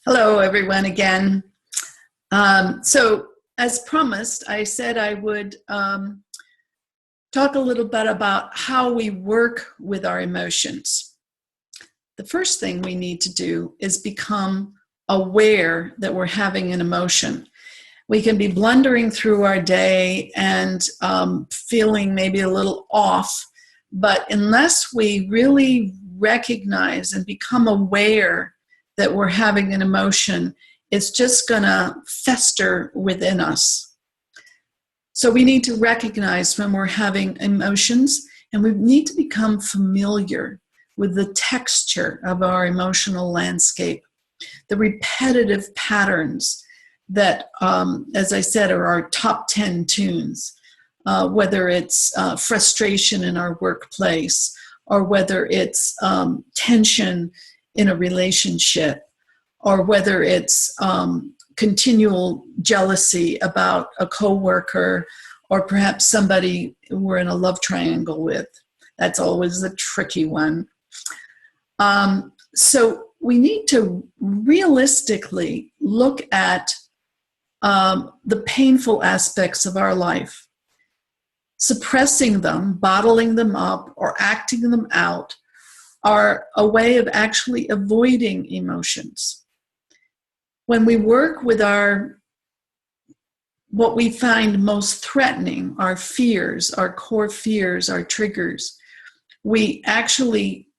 Hello, everyone, again. So, as promised, I said I would talk a little bit about how we work with our emotions. The first thing we need to do is become aware that we're having an emotion. We can be blundering through our day and feeling maybe a little off, but unless we really recognize and become aware that we're having an emotion, it's just going to fester within us. So we need to recognize when we're having emotions, and we need to become familiar with the texture of our emotional landscape, the repetitive patterns that, as I said, are our top 10 tunes, whether it's frustration in our workplace, or whether it's tension in a relationship, or whether it's continual jealousy about a coworker, or perhaps somebody we're in a love triangle with. That's always a tricky one. So we need to realistically look at the painful aspects of our life. Suppressing them, bottling them up, or acting them out are a way of actually avoiding emotions. When we work with what we find most threatening, our fears, our core fears, our triggers, we actually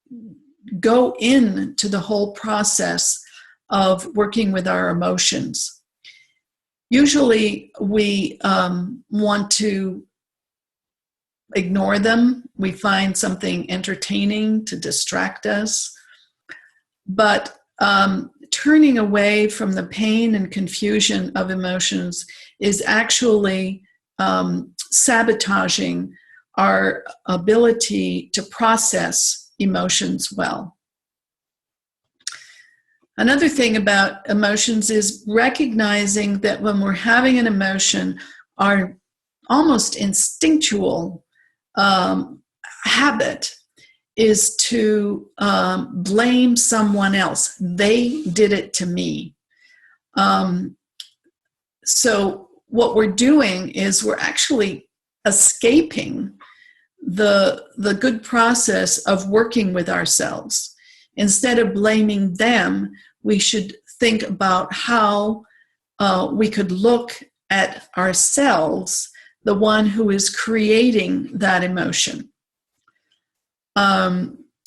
go into the whole process of working with our emotions. Usually we want to ignore them. We find something entertaining to distract us. But turning away from the pain and confusion of emotions is actually sabotaging our ability to process emotions well. Another thing about emotions is recognizing that when we're having an emotion, our almost instinctual habit is to blame someone else. They did it to me. So what we're doing is we're actually escaping the good process of working with ourselves. Instead of blaming them, we should think about how we could look at ourselves, the one who is creating that emotion.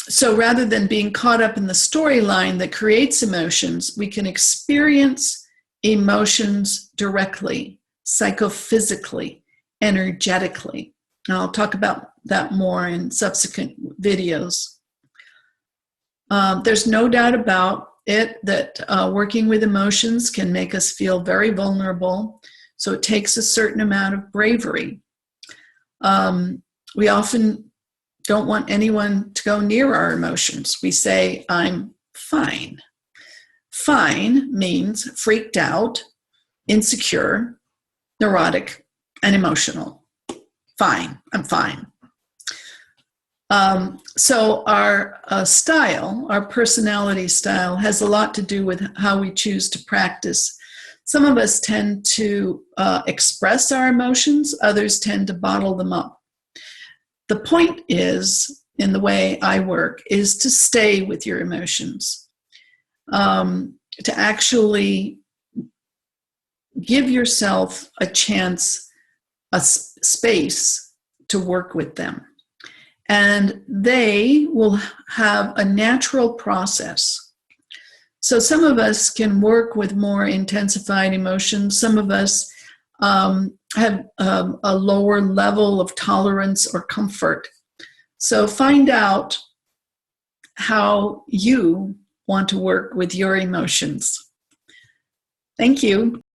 So rather than being caught up in the storyline that creates emotions, we can experience emotions directly, psychophysically, energetically. And I'll talk about that more in subsequent videos. There's no doubt about it that working with emotions can make us feel very vulnerable. So it takes a certain amount of bravery. We often don't want anyone to go near our emotions. We say, I'm fine. Fine means freaked out, insecure, neurotic, and emotional. Fine, I'm fine. So our style, our personality style, has a lot to do with how we choose to practice. Some of us tend to express our emotions, others tend to bottle them up. The point is, in the way I work, is to stay with your emotions, to actually give yourself a chance, a space to work with them. And they will have a natural process. So some of us can work with more intensified emotions. Some of us have a lower level of tolerance or comfort. So find out how you want to work with your emotions. Thank you.